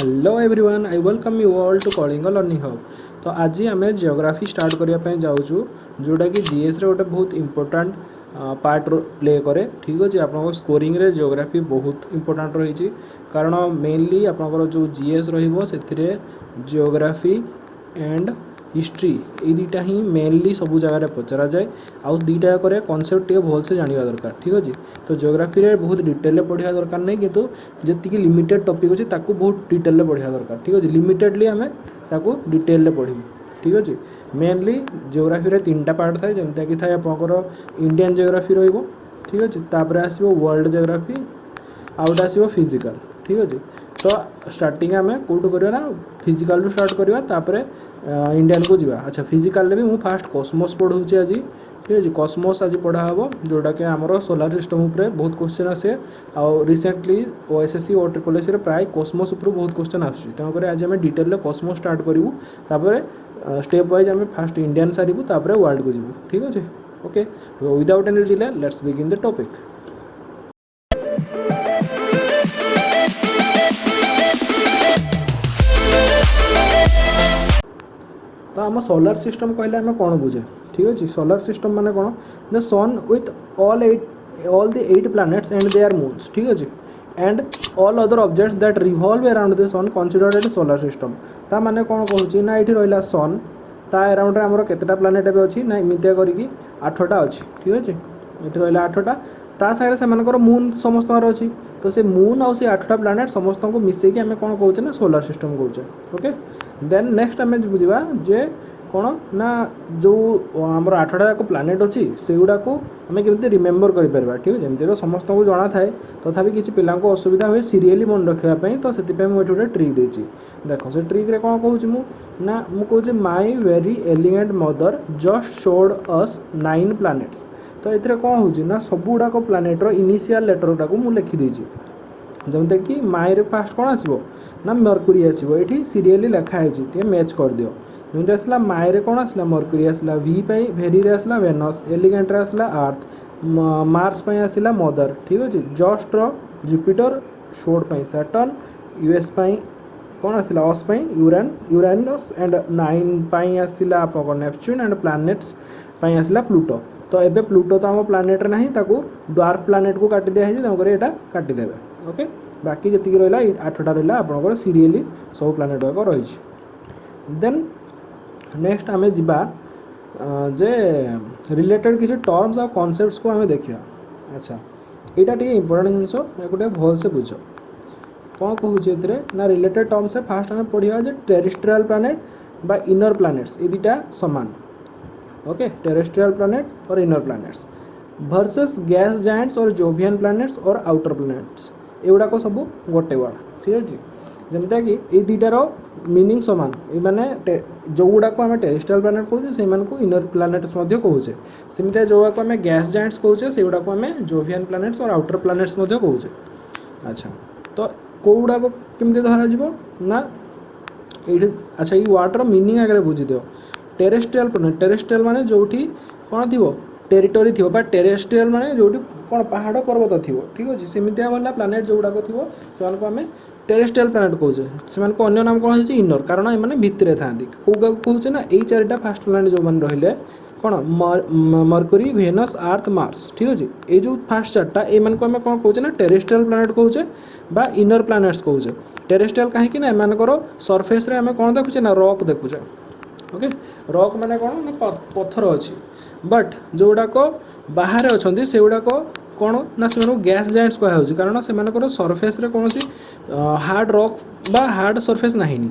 Hello everyone I welcome you all to Kalinga learning hub. तो आज आम जियोग्राफी स्टार्ट करने जाऊँ जोटा कि जीएस रे गोटे बहुत इंपोर्टाट पार्ट प्ले करे। ठीक अच्छे आप स्कोरिंग रे जियोग्राफी बहुत इंपोर्टाट रही कारण मेनली आपंकर जो जीएस रे जियोग्राफी एंड हिस्ट्री ये दुटा ही मेनली सब जगह पचरा जाए आउ दुटा करे कनसेप्ट टे भलसे जाना दरकार। ठीक अच्छे तो जियोग्राफी रे बहुत डिटेल पढ़ा दरकार नहीं किंतु जी लिमिटेड टॉपिक अच्छे ताकू बहुत डिटेल पढ़ा दरकार। ठीक अच्छे लिमिटेडली आम ताकू डिटेल पढ़ू। ठीक अच्छे मेनली जियोग्राफी रे तीन टा पार्ट थाए जमता कि थाए आपंकर इंडियन जियोग्राफी रहिबो। ठीक अच्छे तापर आसो वर्ल्ड जियोग्राफी आउट आसो फिजिकल। ठीक अच्छे तो स्टार्टिंग आम कौटू करवा फिजिकल रू स्टार्ट करवा तापर इंडियन को जीवा। अच्छा फिजिकल भी मुझे फास्ट कॉस्मोस पढ़ाऊँगी आज। ठीक अच्छे कॉस्मोस आज पढ़ा हम जोटा कि आमर सोलार सिस्टम उपर बहुत क्वेश्चन आसे आउ रिसेंटली ओएसएससी और ट्रिपल एस प्राय कॉस्मोस उपर बहुत क्वेश्चन आसूँ तेणुक आज आम डिटेल कॉस्मोस स्टार्ट करूँ तापर स्टेप वाइज आम फास्ट इंडियन सारू तापर वर्ल्ड को जीवु। ठीक अच्छे okay without any delay let's begin the topic. तो आम सोलार सिस्टम कहले आम कौन बुझे। ठीक अच्छे सोलार सिस्टम माने कौन the sun with all the 8 planets and their moons. ठीक अच्छे and all other objects that revolve around the sun considered at solar system. ता माने कौन कहूँ ना ये रहा सन ता अराउंड आमर केतेटा प्लैनेट एवं अच्छी ना इमितिया करी 8टा अच्छी। ठीक अच्छे ये रहा 8टा ता सागर से मून समस्त अच्छी तो से मून आउ से 8टा प्लैनेट समस्त को मिसेक आम कौन कौचे ना सोलार सिस्टम कौचे। ओके देन नेक्स्ट आम बुझा जे कौन ना जो आमर 8टा जाक प्लैनेट अच्छी से गुड़ाक आम केमी रिमेम्बर करें। ठीक है जमी तो समस्त को जना थाए तथापि किसी पिला असुविधा हुए सीरियली मन रखापी तो से मुझे गोटे ट्रिक देती देख से ट्रिक रे कौन कहूँ ना मुझे my very elegant mother just showed us 9 planets. तो ये कौन हो ना सब गुड़ाक प्लैनेटर इनिशियल लेटर टाक मुझे लिखिदी जमती कि माई रे फास्ट कौन आसो ना मर्कुरी आसो ये सीरियली लिखाई मैच कर दियो जमी आसला माई रे कौन आसला मर्कुरी आसला वी पाई भेरी रे आसला वेनस एलिगेंट रे आसला अर्थ मार्स पाई आसला मदर। ठीक अच्छे जस्ट रो जुपिटर शोड पाई सैटर्न यूएस पाई कौन आसला अस पाई यूरेनस एंड 9 पाई आसला आप नेपच्यून एंड प्लैनेट्स पाई आसला प्लूटो। तो एबे प्लूटो तो आम प्लैनेट ना ताकू ड्वार्फ प्लैनेट को काटी दिया तेणुक यहाँ काटिदेवे। ओके बाकी जी रहा 8टा रहा आपंकर सीरियली सब प्लैनेट गुड़ाक रही। देन नेक्स्ट आम जा जे रिलेटेड किसी टर्म्स और कॉन्सेप्ट्स को आम देखा। अच्छा यहाँ टे इंपोर्टेंट जिनस गोटे भल से बुझ कौन कहूँ ना रिलेटेड टर्म्स से फास्ट आम पढ़ा जे टेरेस्ट्रियल प्लैनेट बा इनर प्लैनेट्स ये दुटा सामान। ओके टेरेस्ट्रियल प्लैनेट और inner planets versus gas giants और जोवियन प्लैनेट्स और आउटर प्लैनेट्स एगुड़ाक सब गोटे वर्ड। ठीक अच्छे जमता कि ये दुटार मीनिंग सामान ये जो गुड़ाक आम टेरेस्ट्रियल प्लैनेट कहे से इनर प्लैनेट्स कहे सेमती जो आम गैस जायंट्स कहे से गुड़ाक आम जोवियन प्लैनेट्स और आउटर प्लैनेट्स कहे। अच्छा तो कौड़ाक केमती धर ना ये अच्छा ये वार्डर मीनिंग आगे बुझीद टेरेस्ट्रियल प्लैनेट टेरेस्ट्रियल माने जोठी कौन थी टेरिटोरी थी टेरेस्ट्रियल माने जोठी कौन पहाड़ पर्वत थी। ठीक अच्छे सेमती वाला प्लैनेट जो गुड़ाक थी से आम टेरेस्ट्रियल प्लैनेट कहे से अन्य नाम कौन हो इनर कारण ये भितर था कौ कहे ना यही 4टा फास्ट प्लैनेट जो मैंने रहिले कौन मर्कुरी वेनस अर्थ मार्स। ठीक अच्छे ये जो फास्ट 4टा ये कौन कहे ना टेरेस्ट्रियल प्लैनेट कहे बा इनर प्लैनेट्स कहे। टेरेस्ट्रियल कहीं ना एम सरफेस रे आम कौन देखुचे ना रॉक देखुचे। ओके रॉक माने कौन ना पत्थर अच्छी बट जो गुड़ाक बाहर अच्छा से गुड़ाक कौन ना से गैस जायंट्स कहुच्छे कारण से सरफेस रे कौन हार्ड रॉक बा हार्ड सरफेस नहीं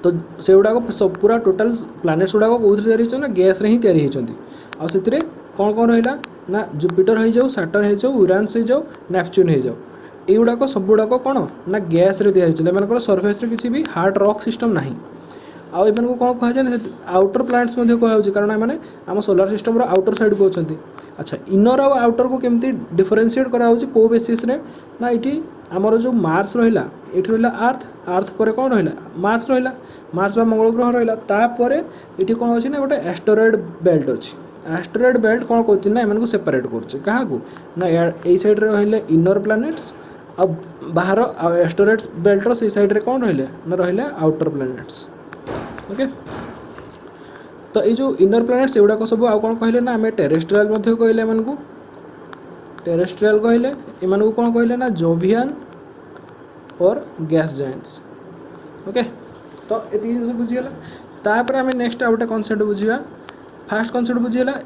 तो से गुड़ाक सब पूरा टोटाल प्लैनेट्स गुड़ाक कौन या ना गैस रे ही तैयारी होती कौन कौन रहा ना जुपिटर हो जाओ सैटर्न हो जाओ यूरानस हो जाओ नेपच्यून हो जाओ ये गुड़ाक सब गुड़ाक कौन ना गैस रे तैयारी सरफेस रे किसी भी हार्ड रॉक सिस्टम नहीं आउ एम कौन कहुए आउटर प्लैनेट्स कहुच्छे कारण मैंने आम सोलार सिस्टम आउटर साइड को अच्छा। अच्छा इनर आउ आउटर को केमती डिफरेनसीएट कराऊँगी कौ बेसीस रे ना ये आमर जो मार्स रहा ये रहा अर्थ पर कौन रहा मार्स बा मंगल ग्रह रहा तापर ये कौन अच्छी ना गोटे एस्टेरॉयड बेल्ट अच्छी एस्टेरॉयड बेल्ट कौन कर एम सेपरेट कर क्या ना यही साइड रही इनर प्लैनेट्स आ बाहर एस्टेरॉइड्स बेल्टर से साइड रे कौन रहिले ना रहिले आउटर प्लैनेट्स। ओके तो ये जो इनर प्लैनेट्स एगुड़ाक सब आउ कौन कहले ना आम टेरेस्ट्रियल कहले एमनकू टेरेस्ट्रियल कहले एमनकू कौन कहले ना जोवियन और गैस जायंट्स। ओके तो ये जिन बुझीगला तापर आम नेक्स्ट आ गोटे कनसेप्ट बुझा फास्ट कनसेप्ट बुझीगला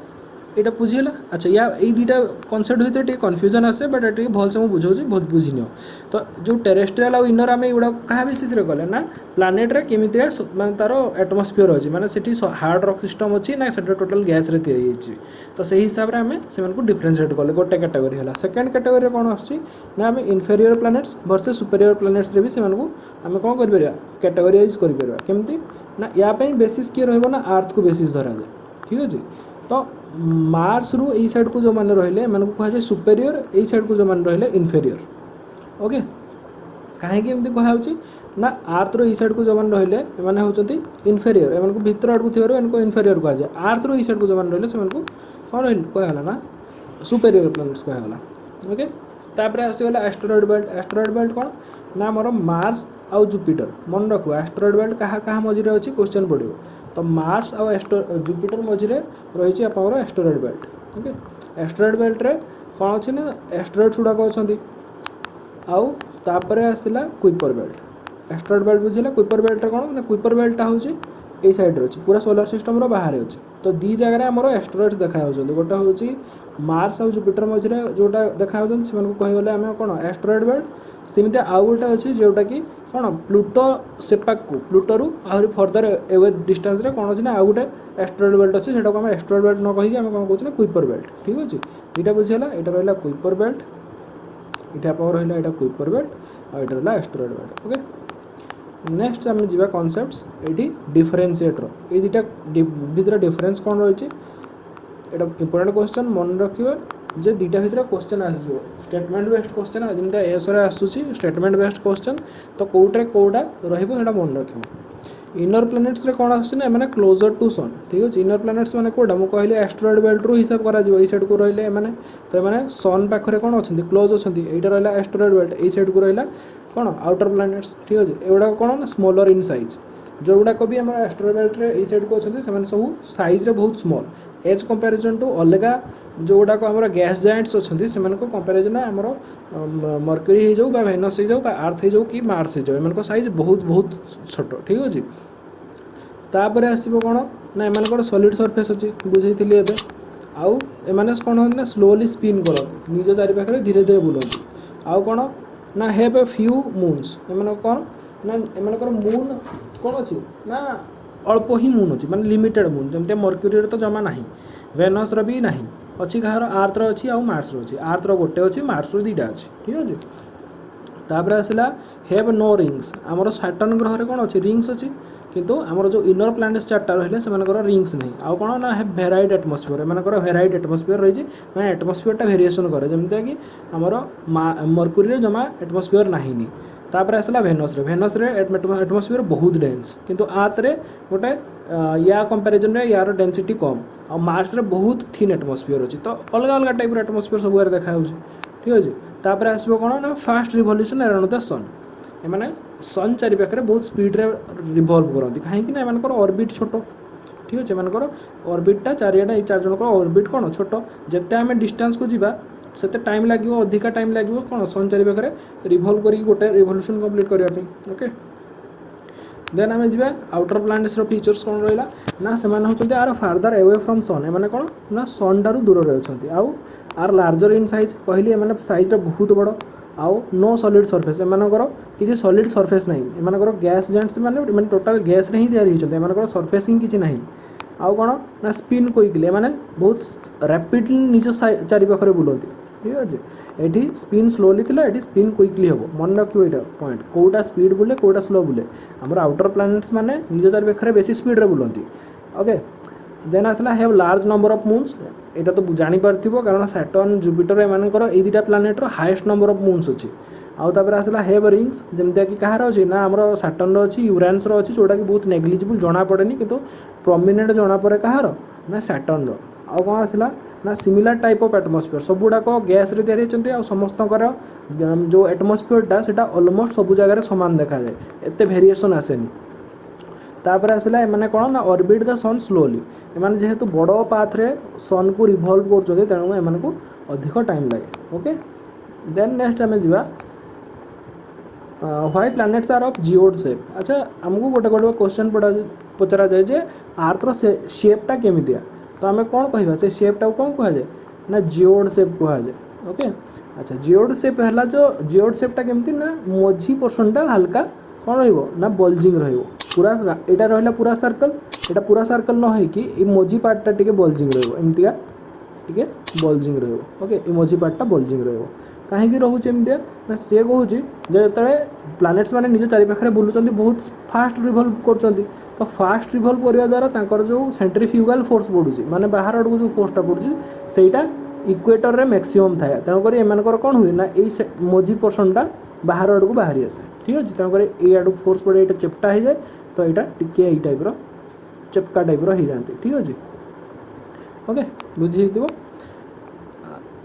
यहाँ बुझीगला। अच्छा या ये दुटा कनसेप्ट भितर टे कन्फ्यूजन आसे बट ये भलसे मुझे बुझाऊँ बहुत बुझीनि। तो जो टेरेस्ट्रियल आ इनर आम एगुड़ा क्या बेसिस कले ना प्लानेट रे केमितिया माने तार एटमोस्फियर अच्छी माने सेठी हार्ड रॉक सिस्टम अच्छी ना से टोटल गैस रे तैयारी होती। तो सही हिसाब से आम से डिफरेंशिएट कले गोटे कैटेगरी है। सेकेंड कैटेगरी कौन आम आम inferior planets versus superior planets रे भी से आम कौन कर कैटेगोराइज करमती ना या बेसिस किए रहा ना अर्थ को बेसिस धरा जाए। ठीक अच्छे तो मार्स रु यही साइड को जो मैंने रहिले कहुए सुपेरियर यही साइड को जो मैंने रहिले इनफेरियर। ओके कहीं कहुच्छी ना अर्थ रो साइड को जो मैंने रहिले मैंने होती इनफेरियर एम भितर आड़क थी इनफेरियर कहुए अर्थ रो साइड को जो मैंने रहिले से कौन कहला ना सुपेरियर प्लैनेट्स कहला। ओके तापर आसीगला एस्टेरॉइड बेल्ट। एस्टेरॉइड बेल्ट कौन ना आमर मार्स आउ जुपिटर मन रखो एस्टेरॉइड बेल्ट क्या मझे अच्छी क्वेश्चन पड़ो तो मार्स आउ जुपिटर मझे रही आप asteroid belt. Okay asteroid belt रे कौन अच्छी ना एस्टेरॉइड्स गुड़ाक अच्छा आउ तापर आसला कुइपर बेल्ट। एस्टेरॉइड बेल्ट बुझेगा कुइपर बेल्ट कौन ना कुइपर बेल्टा हूँ ये साइड अच्छी पूरा सोलार सिस्टम बाहर अच्छे। तो दी जगह आमर एस्टेरॉइड्स देखा गोटे हूँ मार्स आउ जुपिटर मझे जोटा देखा कहीगले आम कौन एस्टेरॉइड बेल्ट सेमती आउ गोटे अच्छी जोटा कि कौन प्लूटो सेपाक को प्लूटो आहरी फर्दर एवे डिस्टेंस रे कौन अच्छी ना आउ गोटे एस्टेरॉइड बेल्ट अच्छे से एस्टेरॉइड बेल्ट न कहीकि आम कौन कहते कुइपर बेल्ट। ठीक अच्छे दुटा बुझीगला यहाँ रहा कुइपर बेल्ट ये आप रहा कुइपर बेल्ट और यहाँ रहा एस्टेरॉइड बेल्ट। ओके नेक्स्ट आम जा कनसेप्ट्स ये डिफरेन्सीएटर ये दुटा भितर डिफरेन्स कौन रही है इंपोर्टेंट क्वेश्चन मन रखिए जे दुटा भितर क्वेश्चन आसो स्टेटमेंट बेस्ड क्वेश्चन जमी एसरे आसूसी स्टेटमेंट बेस्ड क्वेश्चन तो कौटे कौटा रहा मन रखिए। इनर प्लैनेट्स रे कौन आसुच्छी ना क्लोजर टू सन। ठीक अच्छे इनर प्लैनेट्स मैंने कौटा मुझे कहली एस्टेरॉइड बेल्ट रू हिसाब करा साइड को रहिले मैंने तो ये सन पाखे कौन अच्छा क्लोज अच्छा यहाँ रहा एस्टेरॉइड बेल्ट यही साइड को रहा कौन आउटर प्लैनेट्स। ठीक अच्छे एगुड़ा कौन ना स्मॉलर इन साइज जो गुड़ाक भी आम एस्टेरॉइड बेल्ट रे साइड को अच्छा से सब साइज रे बहुत स्मॉल एज कंपैरिजन टू अलग जो गुड़ाक आम गैस जायंट्स अच्छा से कंपैरिजन आमर मर्क्यूरी हो वेनस हो अर्थ हो कि मार्स हो एम साइज बहुत बहुत छोट। ठीक अच्छे तापर आसो कौन ना एम सॉलिड सरफेस अच्छी बुझेली एवं आउ एम कौन होती ना स्लोली स्पिन करते निज चारिपाखे धीरे धीरे बुलती आउ कौन ना हैव ए फ्यू मून्स एम कौन ना एम मून कौन अच्छी ना अल्प ही मून अच्छी माने लिमिटेड मून जमती मर्क्यूरी तो जमा ना वेनस भी ना अच्छी कहार अर्थ अच्छी आउ मार्स अच्छी अर्थ गोटे अच्छी मार्स दुईटा अच्छी। ठीक अच्छे तापर आसला हैव नो रिंग्स आमर सैटर्न ग्रह कौन अच्छी रिंग्स अच्छी किंतु आमर जो इनर प्लैनेट्स चार्टा रही से रिंग्स नहीं आउ कौन ना हैव भेराइड एटमोस्फियर एम भेराइड एटमोस्फियर रही मैंने एटमोस्फियरटा भेरिएसन करे जमीक कि आमर मर्क्यूरी जमा एटमोस्फियर ना तापर आसला भेनस रे एटमोस्फियर बहुत डेन्स किंतु अर्थ रे गोटे या कंपैरिजन रे यार डेंसिटी कम आ मार्स रे बहुत थिन एटमोस्फियर अच्छी तो अलग अलग टाइप एटमोस्फियर सब देखा। ठीक अच्छे तापर आसो कौन ना fast revolution around the sun एम सन चारिपाखे बहुत स्पीड रे रिवॉल्व करती कहीं एम ऑर्बिट छोट। ठीक अच्छे एम ऑर्बिटा चारिटा चार जन ऑर्बिट कौन छोट जिते आम डिस्टेंस को जीवा सेते टाइम लगे अधिका टाइम लगे कौन सन चारिपाखे रिवॉल्व करी गोटे रिवोल्यूशन कंप्लीट करने। ओके देन आम जा आउटर प्लैनेट्स फीचर्स कौन रहा ना से होती are farther away from sun एम कौन ना सन ठारू दूर अच्छा आउ आर लार्जर इन साइज कहली एम साइज बहुत बड़ आउ नो सॉलिड सरफेस एमनकर किसी सॉलिड सरफेस नहीं एमनकर गैस जेंट्स माने टोटल गैस रे ही तैयारी होचंते एमनकर सरफेस ही किसी नहीं आउ कौन ना स्पिन क्विकली माने बहुत रैपिडली निज चारि पाखरे बुलंती। ठीक अच्छे ये स्पिन स्लोली थिला ये स्पिन क्विकली हम मन रखिए यहाँ पॉइंट कौटा स्पीड बुले कौटा स्लो बुले आमर आउटर प्लैनेट्स माने निज चारि पाखरे बेसी स्पीड रे बुलंती। ओके देन आसला have large number of moons यहाँ तो जापर कारण सैटर्न जुपिटर एमनकर ये दुटा planet highest number of moons अच्छी आउ तापर आसला हैव रिंग्स जमती कि कहार अच्छी ना आमर सैटर्न अच्छी यूरेनस अच्छी जोटा कि बहुत नेग्लिजिबल जना पड़ेनि किंतु प्रोमिनेंट जना पड़े कहार ना सैटर्न आउ कौन आसला ना सिमिलर टाइप ऑफ एटमोस्फियर सब गुड़ाक गैस रे तैयारी होती समस्तकर जो एटमोस्फियरटा सेटा ऑलमोस्ट सब जगह सामान देखा जाए, एते वेरिएशन आसेनी। तापर आसला एमाने कौन ना ऑर्बिट द सन स्लोली, एमाने जेहेतु बड़ पाथ रे सन को रिवॉल्व करछथि तेणु एमाने को अधिक टाइम लागे। ओके, देन नेक्स्ट आमे जिबा why planets are of geoid shape. अच्छा, आमको गोटे गोटे क्वेश्चन पचरा जाए जे आर्थर शेपटा केमितिया, तो आम कौन कहवा से शेपटा कौन कह जाए ना जियोड शेप कह जाए। ओके, अच्छा जियोड शेप है जो जियोड शेपटा केमती ना मझी पोर्शनटा हल्का कौन रहिबो ना बल्जिंग रहिबो, पूरा एटा रहिला पूरा सर्कल, एटा पूरा सर्कल न है कि ई मझी पार्टटा टिके बल्जिंग रहिबो, एमतिया टिके बल्जिंग रहिबो। ओके, ई मझी पार्टटा बल्जिंग रहिबो कहीं रोचे एमतिया ना सी कहूँ जो प्लैनेट्स माने निज चारि पाखरे बुलुचंदी बहुत फास्ट रिवॉल्व करचंदी, तो फास्ट रिवॉल्व करने द्वारा तांकर जो सेंट्रीफ्यूगल फोर्स पड़ुची माने बाहर आड़ू जो फोर्सटा पड़ुची सेटा इक्वेटर रे मैक्सिमम थाए, तेणुकर एमानकर कौन हुए ना यही मझी पोर्शनटा बाहर आड़ू बाहरी आसे। ठीक अच्छे, तेणुकर ये आड़ू फोर्स पड़े ये चेप्टा हो जाए, तो यहाँ टिके यही टाइप्र चेपका टाइप्र हो जाती। ठीक अच्छे, ओके बुझी।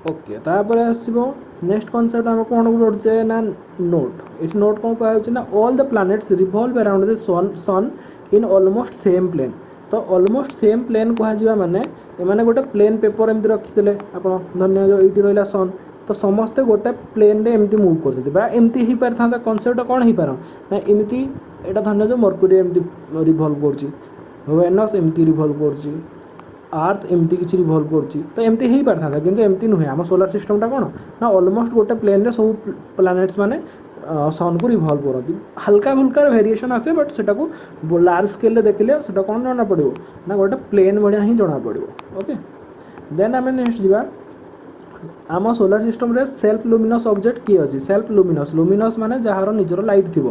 ओके, तापर आसो नेक्स्ट कॉन्सेप्ट आम कौन पढ़ुचे ना नोट। ये नोट कौन कहुच्छे ना all the planets revolve around the sun in almost same plane. तो ऑलमोस्ट सेम प्लेन कह माने एमाने गोटे प्लेन पेपर एमती रखिले आप धन्य जो ये रहा सन, तो समस्ते गोटे प्लेन रे एमती मुव कर एमती हो पारि था। कनसेप्ट कौन हो पार ना एमती यहाँ धन्य जो मर्क्यूरी एमती रिवॉल्व कर वेनस एमती रिवॉल्व कर आर्थ एमती किसी रिवॉल्व करची, तो एमती हो पारि था किंतु एमती नुहे। आम सोलार सिस्टमटा कौन ना ऑलमोस्ट गोटे प्लेन रे सब प्लैनेट्स माने सन को रिवॉल्व करती। हल्का फुल्का वेरिएशन आसे बट सेटा को लार्ज स्केल देखिले सेटा कौन जना पड़ो ना गोटे प्लेन भाया ही जना पड़ो। ओके, देन आम नेक्स्ट जावा आम सोलार सिस्टम रे सेल्फ लुमिनस ऑब्जेक्ट किए अच्छी। सेल्फ लुमिनस, लुमिनस माने जहार निजर लाइट थी,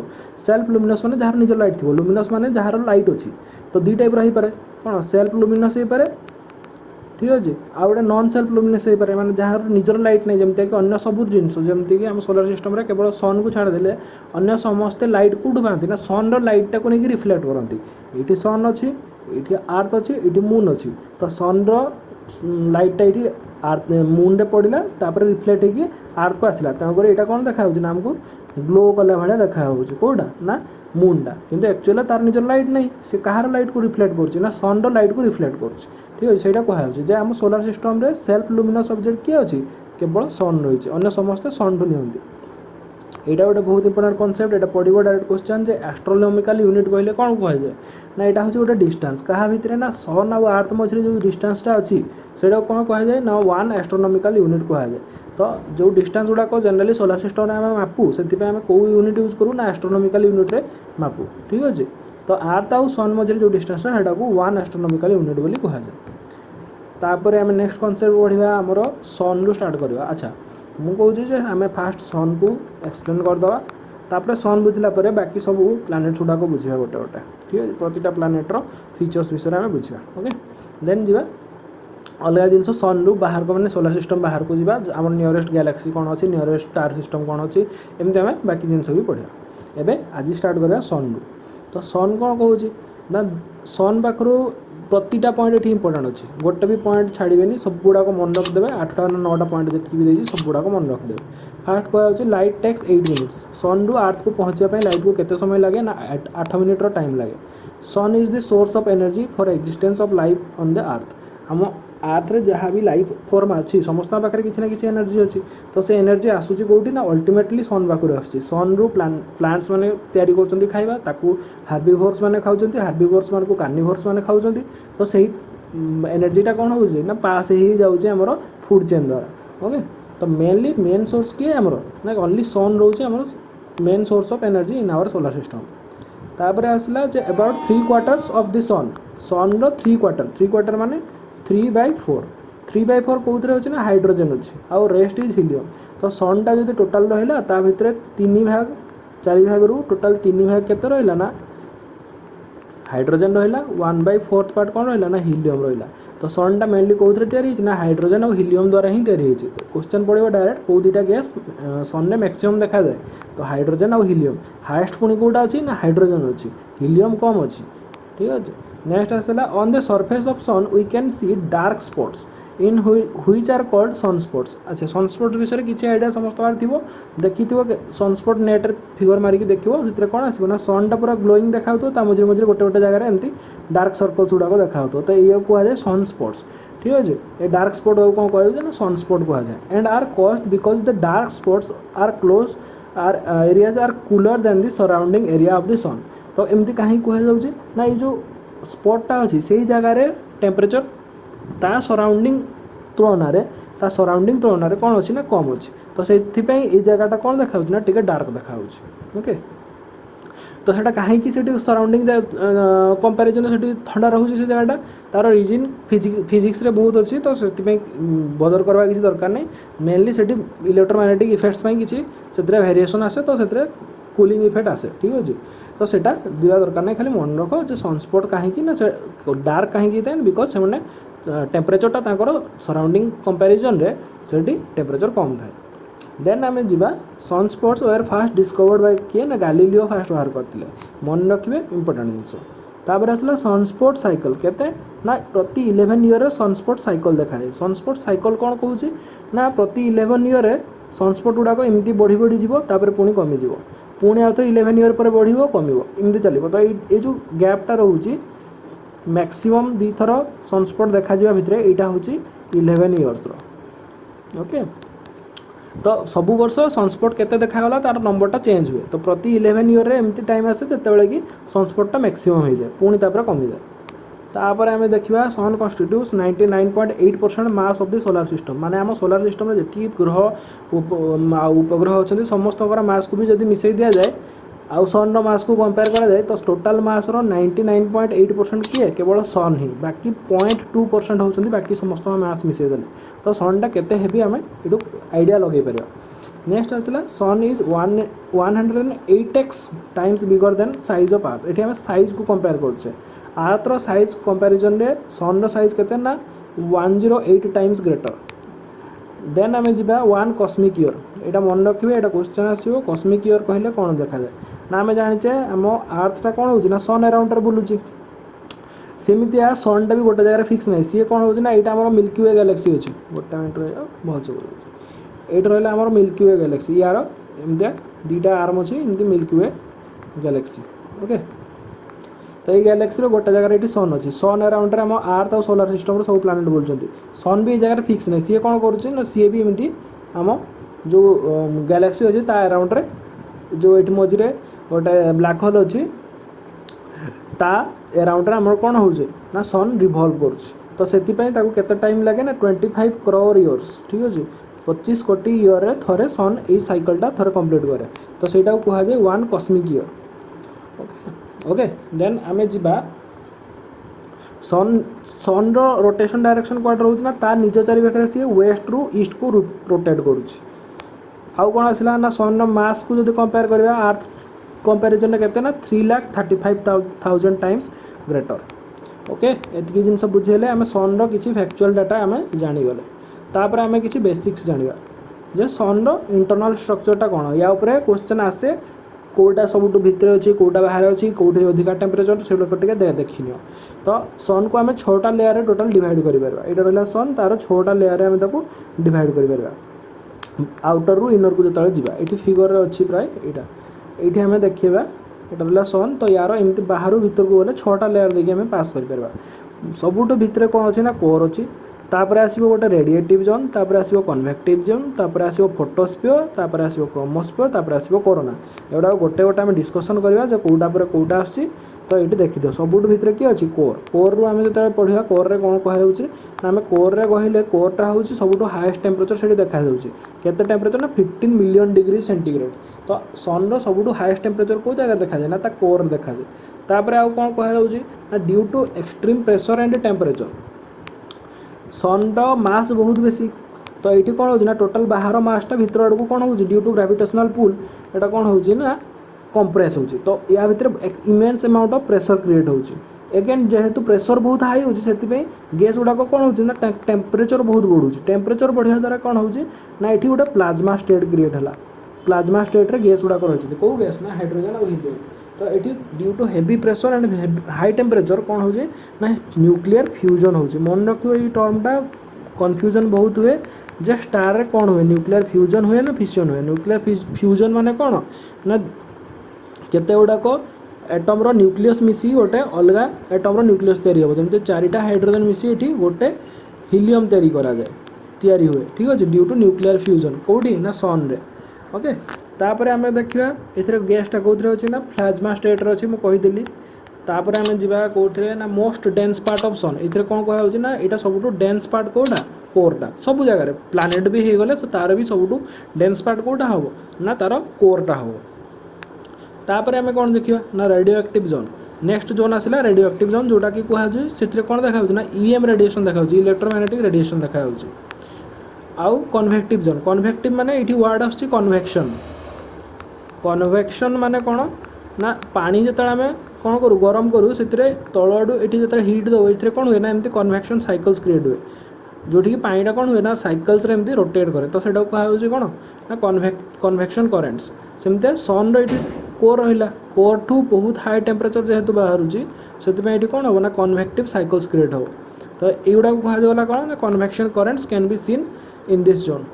सेल्फ लुमिनस माने जहार निजर लाइट थी, लुमिनस माने जहार लाइट अच्छी। तो दी टाइप रही पारे कौन सेल्फ लुमिनस हो पारे, ठीक अच्छे, आ गए नॉन सेल्फ लुमिनस हो पारे माने जहार निजर लाइट नहीं, जमती कि अन्य सब जिनस जमती आम सोलार सिस्टम रे केवल सन को छाड़देले अन्य समस्ते लाइट कौटू पाती ना सन लाइटा को लेकिन रिफ्लेक्ट करती। ये सन अच्छी, ये अर्थ अच्छी, ये मून अच्छी, तो सन लाइटा ये अर्थ मून रे पड़ा तापर रिफ्लेक्ट होगी अर्थ को आसला, तेणुकर यहाँ कौन देखा ना आमको ग्लो कला भाया देखा कौटा ना मूनटा, किंतु एक्चुअली तार निजर लाइट नहीं, से कहार लाइट को रिफ्लेक्ट कर सन लाइट को रिफ्लेक्ट कर। ठीक है, सहीटा कहुच्छे आम सोलार सिस्टम रे सेल्फ लुमिनस ऑब्जेक्ट किए अच्छी केवल सन रही, अन्य समस्ते सन ठू नियंती। यहाँ गोटे बहुत इंपोर्टेंट कॉन्सेप्ट, यहाँ पड़ो डायरेक्ट क्वेश्चन जे एस्ट्रोनॉमिकल यूनिट कहले कौन कहुए ना यहाँ हूँ गोटे डिस्टेंस क्या भितर ना सन आउ अर्थ मझे जो डिस्टेंसटा अच्छी से कौन कहुए ना 1 एस्ट्रोनॉमिकल यूनिट कहुए। तो जो डिस्टेंस गुड़ाक जनरली सोलार सिस्टम में आम मापू से कौ यूनिट यूज करूँ ना एस्ट्रोनॉमिकल यूनिट रे मापू। ठीक अच्छे, तो अर्थ आउ सन मझे जो डिस्टेंस है को 1 एस्ट्रोनॉमिकल यूनिट बोली कहुए। तापर आम नेक्स्ट कॉन्सेप्ट बढ़िया आमर सन रु स्टार्ट करवा। अच्छा, मुझे कहूँ आम फास्ट सन को एक्सप्लेन करदे, तापर सन बुझला बाकी सब प्लैनेट्स गुड़ाक बुझा गोटे गोटे। ठीक है, प्रतिटा प्लैनेट्र फीचर्स विषय में बुझा। ओके, देन जी अलग जिन सन रु बाहर को मैंने सोलार सिस्टम बाहर को जीवा आम नियरेस्ट गैलेक्सी कौन अच्छी, नियरेस्ट स्टार सिस्टम कौन अच्छी, एमती आम बाकी जिन भी पढ़ा। एबे आज स्टार्ट करवा सन रु। तो सन कौन कहूँ ना सन पाखु प्रतिटा पॉइंट ये इंपोर्टेंट अच्छी, गोटे भी पॉइंट छाड़बेनि, सब गुड़ाक मन रखिदे। 8टा ना 9टा पॉइंट जी भी देती सब गुड़ाक मन रखिदे। फास्ट कह लाइट टेक्स 8 मिनिट्स। सन रु अर्थ को पहुँचापी लाइट को केते समय लगे ना 8 मिनिट्र टाइम लगे। Sun is the source of energy for existence of life on the earth. आम अर्थ रे जहाँ भी लाइफ फॉर्म अच्छी समस्त पाखे किसी ना किसी एनर्जी अच्छी, तो से एनर्जी आसूची कौटी ना अल्टीमेटली सन पाखु आसूँ। सन रु प्लांट्स मैंने तैयारी कर खाଇବା, ताकू हार्बिवोर्स मैंने खाऊँ, हार्बिवोर्स मान को कार्निवोर्स मैंने खाऊँ, तो सही एनर्जीटा कौन हो ना पास ही जाऊँचे आमर फूड चेन द्वारा। ओके, तो मेनली मेन सोर्स किए आमर ना ओनली सन रोचे आमर main source of energy in our solar system. तापर आसला जे अबाउट 3/4 ऑफ द सन रो 3/4 माने 3/4 3/4 कौन अच्छे ना हाइड्रोजेन अच्छी आउ रेस्ट इज हिलियम। तो सनटा जो टोटाल रहा ता भितर 3 भाग 4 भाग रु टोटाल 3 भाग केते रहा ना हाइड्रोजेन रहा, 1/4 पार्ट कौन रहा ना हिलियम रहा। तो सनटा मेनली कौन तैयारी ना हाइड्रोजेन और हिलियम द्वारा ही तैयारी। तो क्वेश्चन पड़ो डायरेक्ट कौ दुटा गैस सन में मैक्सिमम देखा जाए, तो हाइड्रोजेन और हिलियम। हाएस्ट पुणी कौटा अच्छी ना हाइड्रोजेन अच्छी, हिलियम कम अच्छी। ठीक अच्छे, नेक्स्ट आसला on the surface of sun we can see dark spots. In which are called sunspots. अच्छा सनस्पॉट विषय किसी आइडिया समस्त थी देखी सनस्पॉट नेट फिगर मारिक देखो से कौन आसो ना सनटा पूरा ग्लोइंग देखा मझे मझे गोटे गोटे जगह एमती डार्क सर्कल्स गुड़ाक देखा तो ये कहुए सनस्पॉट्स। ठीक अच्छे ये डार्क स्पॉट कौन कहुए ना सनस्पॉट कहुए and are caused because the dark spots are close are areas are cooler than the surrounding area of the sun. तो एमती कहीं कहुए ना ये जो स्पॉटा अच्छी से जगार टेम्परेचर ता सराउंडिंग तुलन कौन अच्छी ना कम अच्छी तो से जगहटा कौन देखा ना टी डार्क देखा। ओके तो सेटा कहीं सराउंडिंग कंपैरिजन से ठंडा रोचे से जगहटा तार रिजन फिजिक्स रे बहुत अच्छी तो से बदल करवा किसी दरकार नहीं मेनली से इलेक्ट्रोमैग्नेटिक इफेक्ट्स किसी से वेरिएशन आसे तो से कूलिंग इफेक्ट आसे। ठीक अच्छे तो सेटा दिवा दरकार नहीं खाली मन रख जो सनस्पॉट कहीं ना डार्क कहीं बिकज से टेम्परेचरटा तांकर सराउंडिंग कंपैरिजन रे सेठी टेम्परेचर कम थाए। देन आम जा sunspots were first discovered by किए ना गैलीलियो फास्ट बाहर करते मन रखिए इंपोर्टेंट जिनस। तापर आसला सनस्पॉट साइकिल केते ना प्रति 11 ईयर सनस्पॉट साइकिल देखा जाए। सनस्पॉट साइकिल कौन कहूँ ना प्रति 11 ईयर सनस्पॉट गुड़ाक एमती बढ़ी बढ़ी जीव तापर पुणी कमिज पुणी आउ थे 11 ईयर पर बढ़ कम एमती चलो। तो ये जो गैपटा रोचे मैक्सिमम दी थर सनस्पॉट देखा भितर यहाँ हूँ 11 ईयर्स। ओके तो सबु वर्ष सनस्पॉट केते देखागला तार नंबरटा चेंज हुए तो प्रति 11 ईयर रे एमती टाइम आसे जिते कि सनस्पॉटटा मैक्सिमम हो जाए पुणी तापर कमी जाए। तापर आम देखा सन कन्स्टिट्यूट्स 99.8% mass of the solar system माने आम सोलार सिस्टम रे जति ग्रह उपग्रह अच्छा समस्त मास को भी जब मिसई दि जाए आउ सन मास को कंपेयर करा जाए तो टोटाल मास 99.8% किए केवल सन ही बाकी 0.2% होती बाकी समस्त मास मिसई देले तो सनटा केते हेवी आम ये आइडिया लगे पार। नेक्स्ट आसला sun is 108x times bigger than size of earth. ये आम साइज को कंपेयर करछे आर्थर साइज कंपैरिजन रे सन साइज केते ना 108 टाइम्स ग्रेटर। देन आम जा 1 कस्मिक ईयर यहाँ मन रखिए यहाँ क्वेश्चन आसो कस्मिक ईयर कहले कौन देखा जाए ना आम जाचे आम आर्थटा कौन हो सन अराउंड बुलूची सेमती सनटा भी गोटे जगह फिक्स नहीं सी कौन हो यहाँ मिल्की वे गैलेक्सी अच्छी गोटे मिनट बहुत सब ये रहा आम मिल्की वे गैलेक्सी यार एमती दीटा आर्म अच्छी एमती मिल्की वे गैलेक्सी। ओके तो ये गैलेक्सी गोटे जगह ये सन अच्छी सन अराउंड आम आर्थ और सोलार सिस्टम सब प्लानेट बोलते सन भी जगह फिक्स नहीं सी कौन कर सी भी एमती आम जो गैलेक्सी अच्छी ता अराउंड रे जो ये मझे गोटे ब्लैक होल अच्छी ता अराउंड आम कौन हो ना सन रिभल्व कर टाइम लगे ना 25 करोड़ इयर्स। ठीक अच्छे 25 कोटी ईयर रे थरे सन ये साइकिलटा थरे कंप्लीट करे तो सहीटा कहुए 1 कस्मिक ईयर। ओके देन आम जा सन रोटेशन डायरेक्शन क्वाड रोचे ना तार निज चारि पाखे सी वेस्ट रु ईस्ट को रोटेट करुच्ची। आउ कौन आसला ना सन मास को जो कंपेयर करवा अर्थ कंपैरिजन केते ना 3,35,000 टाइम्स ग्रेटर। ओके एतिकी जिनस बुझेले आम सन किसी फैक्चुअल डाटा आम जानीगले तापर आम किसी बेसिक्स जाना जे सन इंटरनल स्ट्रक्चरटा कौन या उपरे क्वेश्चन आसे कौटा सब भितर अच्छी कौटा बाहर अच्छी कौटे अधिका टेम्परेचर से देखी नियो। तो सन को आम 6टा लेयर टोटाल डिवाइड कर यहाँ रहा सन तार 6टा लेयर आम डिवाइड कर आउटर रु इनर को जो जावा ये फिगर अच्छी प्राय ये आम देखा यहाँ रहा सन तो यार एमती बाहर भीतर को गले 6टा लेयर देखिए आम पास कर सबुठ भितर कौन अच्छी ना कोर अच्छी तापर आसो गोटे रेडिएटिव जोन तापर आसो कन्वेक्टिव जोन तापर आसो फोटोस्फियर तापर आसो क्रोमोस्फियर तापर आसो कोरोना एगुड़ा गोटे गोटे आम डिस्कसन करवा जो कौटा पर कौटा आसी तो ये देखिद सबुठ भितर किए अच्छी कोर रु आम जो पढ़ा कोर रे कौन कहुचे ना आम कोर रे कहले कोरटा हूँ सबुठ हाएस्ट टेम्परेचर से देखा केते टेम्परेचर ना 15 मिलियन डिग्री सेंटीग्रेड। तो सन सबुठ हाएस्ट टेम्परेचर कौ जगह देखा जाए ना ता कोर देखा जाए। तापर आउ कौन कहुचे ना due to extreme pressure and temperature sun mass बहुत बेसी तो ये कौन हो टोटाल बाहर मासटा भितर आड़ को कौन हो ड्यू टू ग्राविटेशनल पुल यहाँ कौन हो कंप्रेस हो तो या भितर immense amount of pressure create हो एगेन जेहेतु प्रेशर बहुत हाई हो गैस गुड़ाक कौन हो टेम्परेचर बहुत बढ़ू टेम्परेचर बढ़िया द्वारा कौन हो ये गोटे प्लाज्मा स्टेट क्रिएट है प्लाज्मा स्टेट रे गैस गुड़ाक रही कौ गैस ना हाइड्रोजन और हीलियम तो ये due to heavy pressure and high temperature कौन हो ना न्यूक्लियर फ्यूजन हो मन रखिए ये टर्मटा कन्फ्यूजन बहुत हुए जे स्टार रे कौन हुए न्यूक्लियर फ्यूजन हुए ना फिशन हुए न्यूक्लियर फ्यूजन माने कौन ना केते गुड़ाक एटम रो न्यूक्लियस मिसी गोटे अलग एटम रो न्यूक्लियस तैयारी हो जमते चारिटा हाइड्रोजन मिसी एठी गोटे हीलियम तैयारी करा जाए तैयारी हुए ठीक अच्छे ड्यू टू न्यूक्लियर फ्यूजन कौटी ना सन रे ओके तापर आम देखा ये गैसटा कौन अच्छी ना प्लाज्मा स्टेट अच्छी मुझे कहीदेली तापर आम जा कौटे ना मोस्ट डेन्स पार्ट ऑफ सन ये कौन कह ना यहाँ सब डेन्स पार्ट कौटा कोरटा सब जगह प्लानेट भी हो गले तार भी सब डेन्स पार्ट कौटा हम ना तार कोरटा हम तापर आम कौन देखा ना radio active zone next zone आसला रेडियो एक्टिव जोन जोटा कि कहुए से कौन देखा ना ईएम रेडिएशन देखा इलेक्ट्रोमैग्नेटिक रेडिएशन देखा आउ कन्वेक्टिव जोन कन्वेक्टिव माने ये वर्ड आस कन्वेक्शन माने कौन ना पानी जो आम कौन करूँ गरम करूँ से तलू ये जो हिट दो ये कौन हुए ना एमती कन्वेक्शन साइकल्स क्रिएट हुए जोटि पानीटा कौन हुए ना साइकल्स रे एमती रोटेट करे तो सेटा कहुए कौन ना कन्वेक्शन करेन्ट्स सेमती सन रो कोर रहा कोर ठू बहुत हाई टेम्परेचर जेहेतु बाहर से कौन हम ना कन्वेक्टिव साइकल्स क्रिएट हो तो युवा कहला कौन ना convection currents can be seen in this zone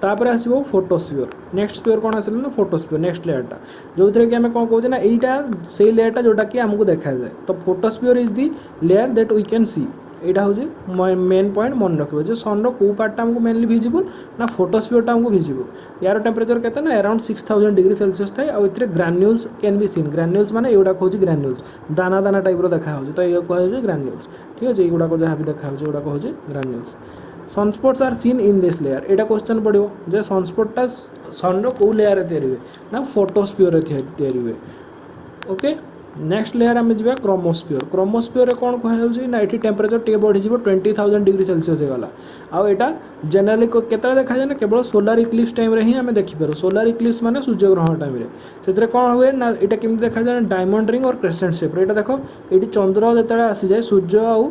तापर आसो फोटोस्फीयर नेक्स्ट स्फीयर कौन आस ना फोटोस्फीयर नेक्स्ट लेयरटा जो थे कि आम कौन कहे ना यहाँ से लेयरटा जोटा कि आमको देखा जाए तो photosphere is the layer that we can see यहाँ हूँ मेन पॉइंट मन रखिए जो सन रो पार्टा आमको मेनली विजिबल ना फोटोस्फीयरटा आमको विजिबल यार टेम्परेचर केते ना अराउंड 6000 डिग्री सेल्सियस थाए और ये Granules can be seen Granules माने एगुड़ा कहूँ ग्रान्यूल्स दाना दाना टाइप देखा तो ये कहे ग्रान्यूल्स ठीक अच्छे युवा जहाँ भी देखा एगुड़ा कहूँ granules sunspots are seen in this layer यहाँ क्वेश्चन पड़ो जे सनस्पॉटटा सन रो लेयर तैयारी हुए ना फोटोस्फीयर तैयारी हुए ओके नेक्स्ट लेयर आम जा क्रोमोस्फीयर कौन कहुँ ना ये टेम्परेचर टे बढ़ी 20,000 डिग्री सेल्सियस होगा आउ यहाँ जेनेराली केतला देखा जाए ना केवल सोलार इक्लिप्स टाइम रे ही आम देखिपार सोलार इक्लिप्स माने सूर्यग्रहण टाइम से कौन हुए ना यहाँ केमी देखा जाए डायमंड रिंग और क्रेसेंट शेप यहाँ देखो ये चंद्र जो आसी जाए सूर्य आउ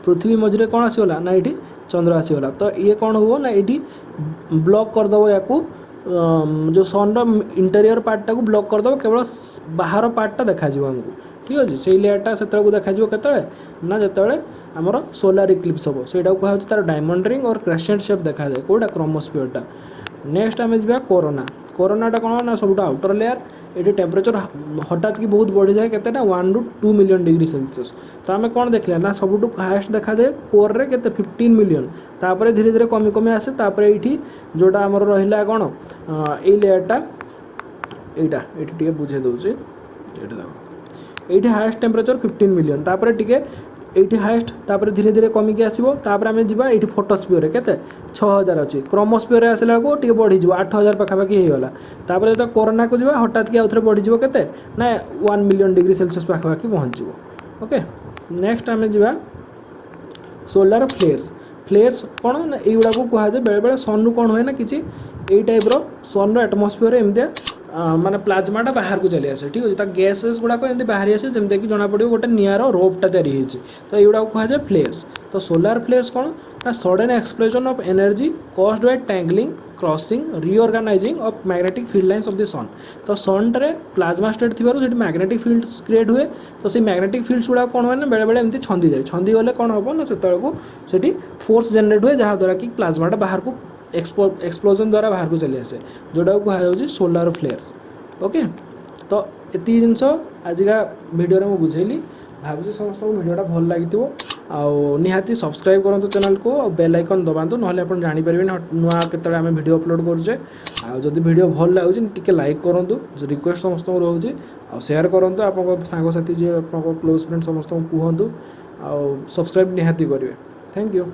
पृथ्वी मझे कौन आसीगला ना ये चंद्र आसीगला तो ये कौन हो ना ये ब्लॉक करदेव या जो सन इंटेरियर पार्टा को ब्लॉक करदेव केवल बाहर पार्टा देखा आमको ठीक अच्छे से लेयरटा से देखा के ना जिते आमर सोलार इक्लिप्स हम से कहुँ तार डायमंड रिंग और क्रेसेंट शेप देखा जाए कौटा क्रोमोस्फीयरटा नेक्स्ट आम जा कोरोनाटा कौन ना सब आउटर लेयर ये टेम्परेचर हठात कि बहुत बढ़ी जाए के 1 to 2 मिलियन डिग्री सेल्सियस तो आम कौन देखा ना सब हाएस्ट देखा जाए कोर रे के 15 मिलियन तापर धीरे धीरे कमी कमी आसे तापर ये जोटा आमर रहा कौन ये लेयरटा यहाँ ये बुझे दूसरी ये हाएस्ट टेम्परेचर 15 मिलियन तापर टिके ये हाएस्ट तापर धीरे धीरे कमिकी आसो तापर आम जा ये फोटोस्फीयर के 6000 अच्छी क्रोमोस्फीयर आसला टे बढ़ी 8000 पाखापाखि होगा तापर जो कोरोना को जा हठात कि आउ थे बढ़ी के ना 1 मिलियन डिग्री सेल्सियस पाखापाखि पहुँच ओके नेक्स्ट आम जा सोलार फ्लेयर्स कौन ना युवा को कहुए बेले बेले सन रु कौन हुए ना कि टाइप सन रो एटमोस्फीयर एमती माने प्लाज्माटा बाहर को चली आसे ठीक अच्छे गैसेस गुड़ाक एमती बाहरी आसे जमीक जना पड़ो गोटे निआर रोपटा तैयारी होती तो युवा को कहुए फ्लेयर्स तो सोलार फ्लेयर्स कौन ना sudden explosion of energy caused by tangling crossing reorganising of magnetic field lines of the sun तो सन टे प्लाज्मा स्टेट थी मैग्नेटिक फील्ड क्रिएट हुए तो से मैग्नेटिक फील्ड्स गुड़ा कौन हुए ना बेले बेले एमती छंदी जाए छंदी गले कौन हम ना से फोर्स जनरेट हुए जहाँद्वारा कि प्लाज्माटा बाहर को एक्सप्लोजन द्वारा बाहर को चली आसे जोटा कहुँ सोलार फ्लेयर्स ओके तो ये जिनस आजिका वीडियो में बुझेली भावी समस्त वीडियोटा भल लगी निहाती सब्सक्राइब करूँ चैनल को और बेल आइकन दबातु ना आप जानीपर नुआ के आम वीडियो अपलोड करुचे आदि वीडियो भल लगुच टी लाइक करूँ रिक्वेस्ट समस्त रोचे आ शेयर करूँ आप सांगसाथी जी आप क्लोज फ्रेंड समस्त कहतु आ सब्सक्राइब निहाती करेंगे थैंक यू।